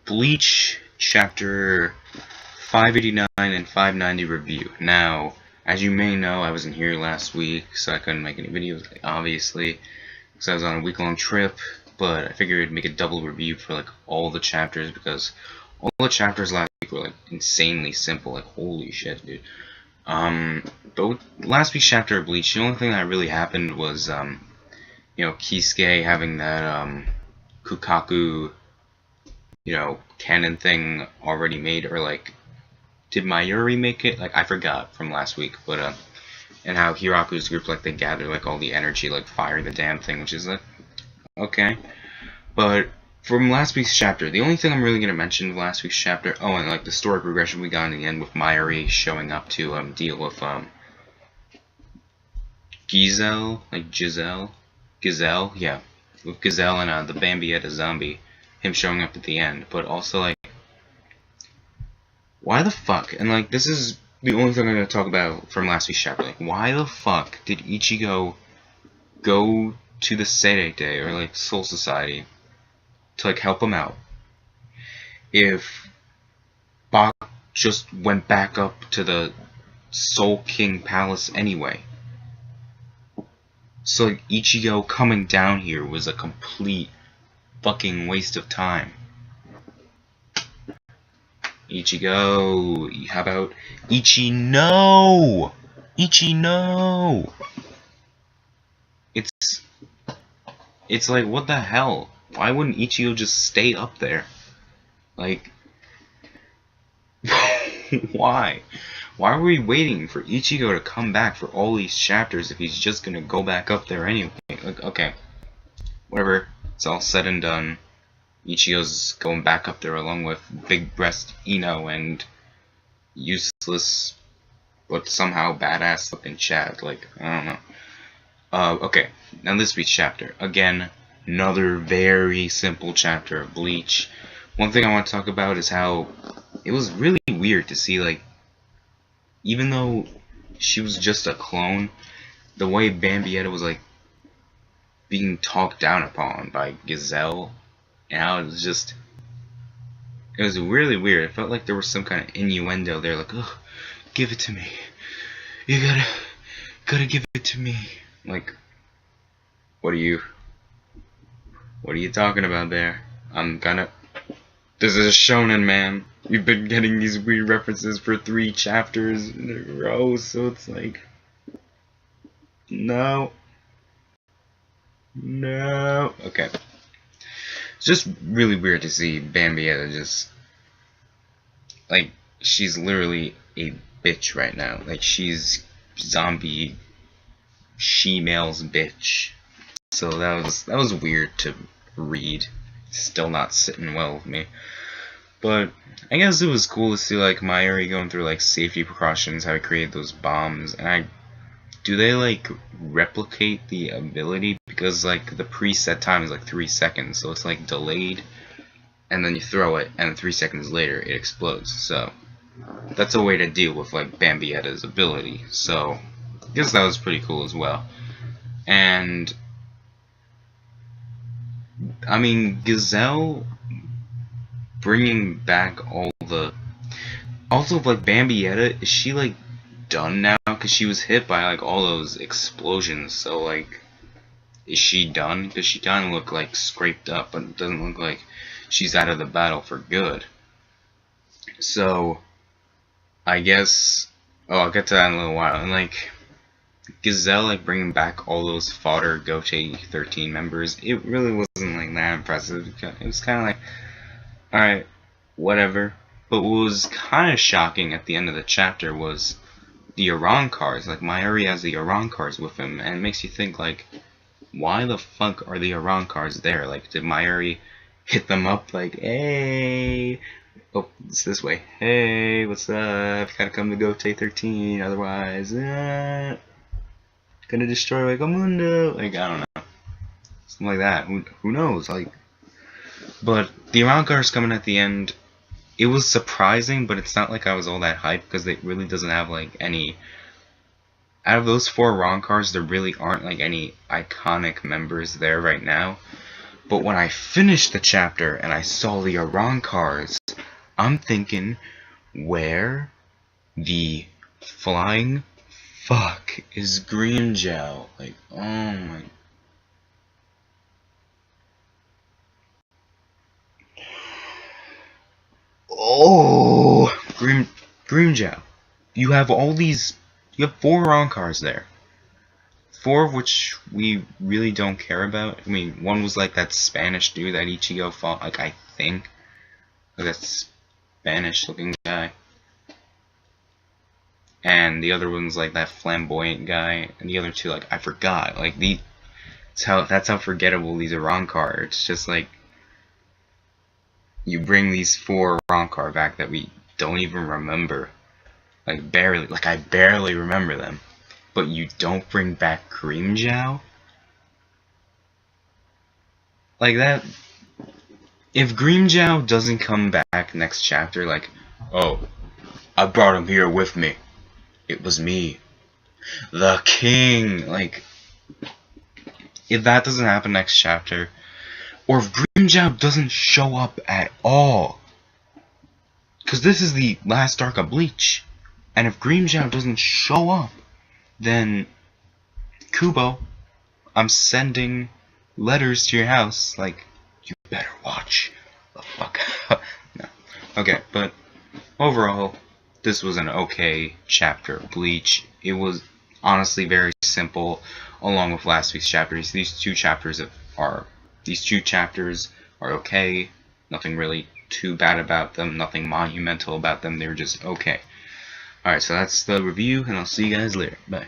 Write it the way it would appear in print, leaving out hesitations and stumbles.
Bleach chapter 589 and 590 review. Now, as you may know, I wasn't here last week, so I couldn't make any videos, obviously, because I was on a week-long trip, but I figured I'd make a double review for, like, all the chapters, because all the chapters last week were, like, insanely simple, like, holy shit, dude. But with last week's chapter of Bleach, the only thing that really happened was, Kisuke having that, Kukaku, canon thing already made, or, like, did Mayuri make it? Like, I forgot from last week, but, and how Hiraku's group, like, they gather, like, all the energy, like, fire the damn thing, which is, like, okay. But, from last week's chapter, the only thing I'm really gonna mention of last week's chapter, oh, and, like, the story progression we got in the end with Mayuri showing up to, deal with, Giselle, like, Gazelle, yeah, with Gazelle and, the Bambietta zombie, him showing up at the end, but also, like, why the fuck, and, like, this is the only thing I'm gonna talk about from last week's chapter, like, why the fuck did Ichigo go to the Seirete, or, like, Soul Society, to, like, help him out, if Bach just went back up to the Soul King Palace anyway? So, like, Ichigo coming down here was a complete fucking waste of time. Ichigo, how about Ichi no? Ichi no! It's like, what the hell? Why wouldn't Ichigo just stay up there? Like, why? Why are we waiting for Ichigo to come back for all these chapters if he's just gonna go back up there anyway? Like, okay, whatever, it's all said and done. Ichigo's going back up there along with Big Breast Ino and useless, but somehow badass looking Chad. Like, I don't know. Okay, now this week's chapter. Again, another very simple chapter of Bleach. One thing I want to talk about is how it was really weird to see, like, even though she was just a clone, the way Bambietta was, like, being talked down upon by Gazelle, and how it was really weird. It felt like there was some kind of innuendo there, like, oh, give it to me. You gotta give it to me. Like, what are you talking about there? This is a shonen, man. You've been getting these weird references for 3 chapters in a row, so it's like, no. Okay. It's just really weird to see Bambietta just, like, she's literally a bitch right now. Like, she's zombie she-male's bitch. So that was weird to read. Still not sitting well with me. But I guess it was cool to see, like, Mayuri going through, like, safety precautions, how he created those bombs, and do they, like, replicate the ability? Because, like, the preset time is, like, 3 seconds, so it's, like, delayed, and then you throw it, and 3 seconds later it explodes. So that's a way to deal with, like, Bambietta's ability. So I guess that was pretty cool as well. And I mean, Gazelle bringing back all the... Also, like, Bambietta, is she, like, done now? Because she was hit by, like, all those explosions, so, like, is she done? Because she kind of looked, like, scraped up, but it doesn't look like she's out of the battle for good. So, I guess... Oh, I'll get to that in a little while. And, like, Gazelle, like, bringing back all those fodder Gote 13 members, it really wasn't, like, that impressive. It was kind of like, alright, whatever. But what was kind of shocking at the end of the chapter was the Arancars. Like, Mayuri has the Arancars with him, and it makes you think, like, why the fuck are the Arancars there? Like, did Mayuri hit them up, like, hey, oh, it's this way, hey, what's up, gotta come to Gote 13, otherwise, gonna destroy, like, a mundo, like, I don't know, something like that, who knows, like, but the Arancars coming at the end, it was surprising, but it's not like I was all that hyped, because it really doesn't have, like, any... Out of those 4 Arancars, there really aren't, like, any iconic members there right now. But when I finished the chapter and I saw the Arankars, I'm thinking, where the flying fuck is Grimmjow? Like, oh my. Oh, Grimmjow. You have all these. You have 4 Arankars there. 4 of which we really don't care about. I mean, one was like that Spanish dude that Ichigo fought, like, I think. Like that Spanish-looking guy. And the other one's like that flamboyant guy. And the other 2, like, I forgot. Like, that's how forgettable these Arankar are. It's just like, you bring these 4 Arankar back that we don't even remember. Like, barely. Like, I barely remember them. But you don't bring back Grimmjow? Like that. If Grimmjow doesn't come back next chapter, like, oh, I brought him here with me. It was me. The king. Like, if that doesn't happen next chapter, or if Grimmjow doesn't show up at all, because this is the last arc of Bleach, and if Grimmjow doesn't show up, then, Kubo, I'm sending letters to your house, like, you better watch the fuck out. No. Okay, but overall, this was an okay chapter of Bleach. It was honestly very simple, along with last week's chapters. These two chapters are okay. Nothing really too bad about them, nothing monumental about them, they were just okay. Alright, so that's the review, and I'll see you guys later. Bye.